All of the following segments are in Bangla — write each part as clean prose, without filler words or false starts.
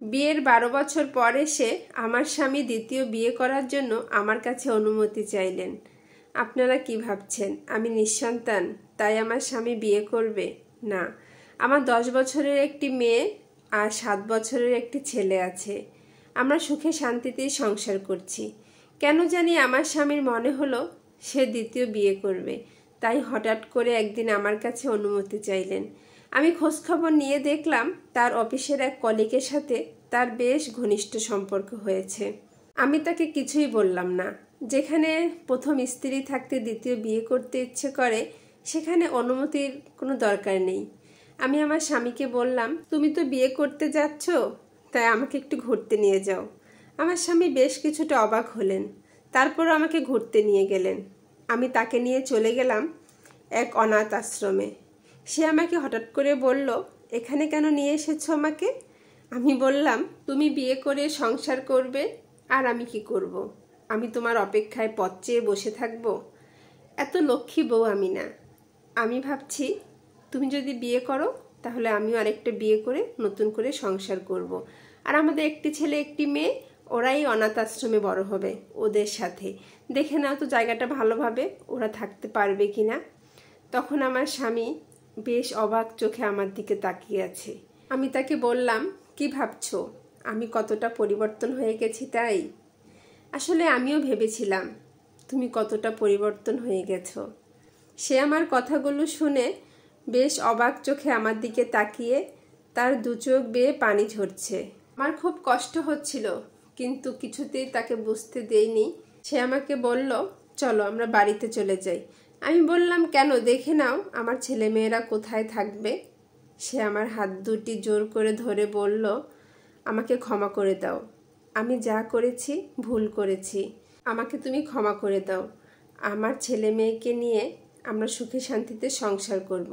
বিয়ের 12 বছর পর এসে আমার স্বামী দ্বিতীয় বিয়ে করার জন্য আমার কাছে অনুমতি চাইলেন। আপনারা কি ভাবছেন আমি নিঃসন্তান তাই আমার স্বামী বিয়ে করবে? না, আমার 10 বছরের একটি মেয়ে আর 7 বছরের একটি ছেলে আছে। আমরা সুখে শান্তিতেই সংসার করছি। কেন জানি আমার স্বামীর মনে হলো সে দ্বিতীয় বিয়ে করবে, তাই হঠাৎ করে একদিন আমার কাছে অনুমতি চাইলেন। আমি খোঁজখবর নিয়ে দেখলাম তার অফিসের এক কলিগের সাথে তার বেশ ঘনিষ্ঠ সম্পর্ক হয়েছে। আমি তাকে কিছুই বললাম না। যেখানে প্রথম স্ত্রী থাকতে দ্বিতীয় বিয়ে করতে ইচ্ছে করে সেখানে অনুমতির কোনো দরকার নেই। আমি আমার স্বামীকে বললাম, তুমি তো বিয়ে করতে যাচ্ছ, তাই আমাকে একটু ঘুরতে নিয়ে যাও। আমার স্বামী বেশ কিছুটা অবাক হলেন, তারপরও আমাকে ঘুরতে নিয়ে গেলেন। আমি তাকে নিয়ে চলে গেলাম এক অনাথ আশ্রমে। সে আমাকে হঠাৎ করে বলল, এখানে কেন নিয়ে এসেছো আমাকে? আমি বললাম, তুমি বিয়ে করে সংসার করবে আর আমি কি করব? আমি তোমার অপেক্ষায় পথ চেয়ে বসে থাকবো? এত লক্ষ্মী বউ আমি না। আমি ভাবছি তুমি যদি বিয়ে করো তাহলে আমিও আরেকটা বিয়ে করে নতুন করে সংসার করব। আর আমাদের একটি ছেলে একটি মেয়ে, ওরাই অনাথ আশ্রমে বড় হবে। ওদের সাথে দেখে নাও তো জায়গাটা ভালোভাবে ওরা থাকতে পারবে কিনা। তখন আমার স্বামী বেশ অবাক চোখে আমার দিকে তাকিয়ে আছে। আমি তাকে বললাম, কি ভাবছো আমি কতটা পরিবর্তন হয়ে গেছি? তাই আসলে আমিও ভেবেছিলাম তুমি কতটা পরিবর্তন হয়ে গেছো। সে আমার কথাগুলো শুনে বেশ অবাক চোখে আমার দিকে তাকিয়ে তার দু চোখ বেয়ে পানি ঝরছে। আমার খুব কষ্ট হচ্ছিল, কিন্তু কিছুতেই তাকে বুঝতে দেইনি। সে আমাকে বলল, চলো আমরা বাড়িতে চলে যাই। আমি বললাম, কেন? দেখে নাও আমার ছেলেমেয়েরা কোথায় থাকবে। সে আমার হাত দুটি জোর করে ধরে বলল, আমাকে ক্ষমা করে দাও। আমি যা করেছি ভুল করেছি, আমাকে তুমি ক্ষমা করে দাও। আমার ছেলে মেয়েকে নিয়ে আমরা সুখে শান্তিতে সংসার করব।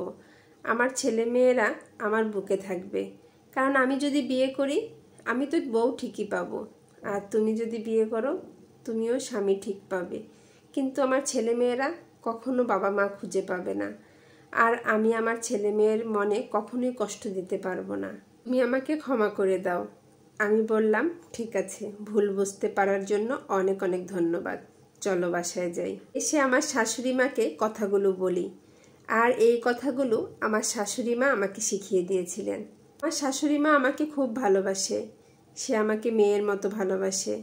আমার ছেলে মেয়েরা আমার বুকে থাকবে, কারণ আমি যদি বিয়ে করি আমি তো বউ ঠিকই পাবো, আর তুমি যদি বিয়ে করো তুমিও স্বামী ঠিক পাবে। কিন্তু আমার ছেলে মেয়েরা কখনো বাবা মা খুঁজে পাবে না, আর আমি আমার ছেলে মেয়ের মনে কখনোই কষ্ট দিতে পারবো না। তুমি আমাকে ক্ষমা করে দাও। আমি বললাম, ঠিক আছে, ভুল বুঝতে পারার জন্য অনেক অনেক ধন্যবাদ। চলো বাসায় যাই। এসে আমার শাশুড়ি মাকে কথাগুলো বলি, আর এই কথাগুলো আমার শাশুড়ি মা আমাকে শিখিয়ে দিয়েছিলেন। আমার শাশুড়ি মা আমাকে খুব ভালোবাসে। সে আমাকে মেয়ের মতো ভালোবাসে।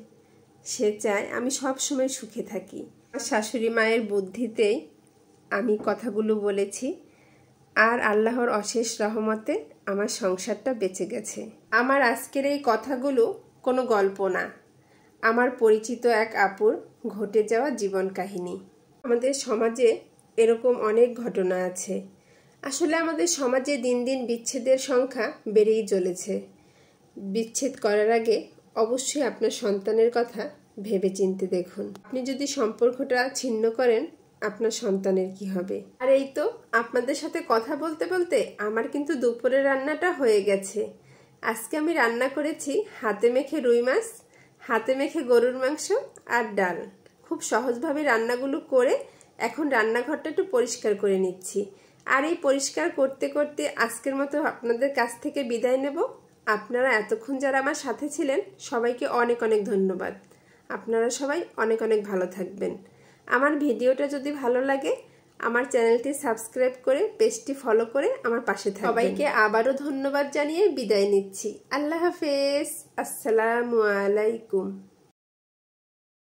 সে চায় আমি সব সময় সুখে থাকি। আমার শাশুড়ি মায়ের বুদ্ধিতেই আমি কথাগুলো বলেছি, আর আল্লাহর অশেষ রহমতে আমার সংসারটা বেঁচে গেছে। আমার আজকের এই কথাগুলো কোনো গল্প না, আমার পরিচিত এক আপুর ঘটে যাওয়া জীবন কাহিনী। আমাদের সমাজে এরকম অনেক ঘটনা আছে। আসলে আমাদের সমাজে দিন দিন বিচ্ছেদের সংখ্যা বেড়েই চলেছে। বিচ্ছেদ করার আগে অবশ্যই আপনার সন্তানের কথা ভেবেচিন্তে দেখুন। আপনি যদি সম্পর্কটা ছিন্ন করেন আপনার সন্তানের কি হবে? আর এই তো আপনাদের সাথে কথা বলতে বলতে আমার কিন্তু দুপুরের রান্নাটা হয়ে গেছে। আজকে আমি রান্না করেছি হাতে মেখে রুই মাছ, হাতে মেখে গরুর মাংস আর ডাল। খুব সহজভাবে রান্নাগুলো করে এখন রান্নাঘরটা একটু পরিষ্কার করে নিচ্ছি। আর এই পরিষ্কার করতে করতে আজকের মতো আপনাদের কাছ থেকে বিদায় নেব। আপনারা এতক্ষণ যারা আমার সাথে ছিলেন সবাইকে অনেক অনেক ধন্যবাদ। আপনারা সবাই অনেক অনেক ভালো থাকবেন। আমার ভিডিওটা যদি ভালো লাগে আমার চ্যানেলটি সাবস্ক্রাইব করে পেজটি ফলো করে আমার পাশে থাকবেন। সবাইকে আবারও ধন্যবাদ জানিয়ে বিদায় নিচ্ছি। আল্লাহ হাফেজ। আসসালামু আলাইকুম।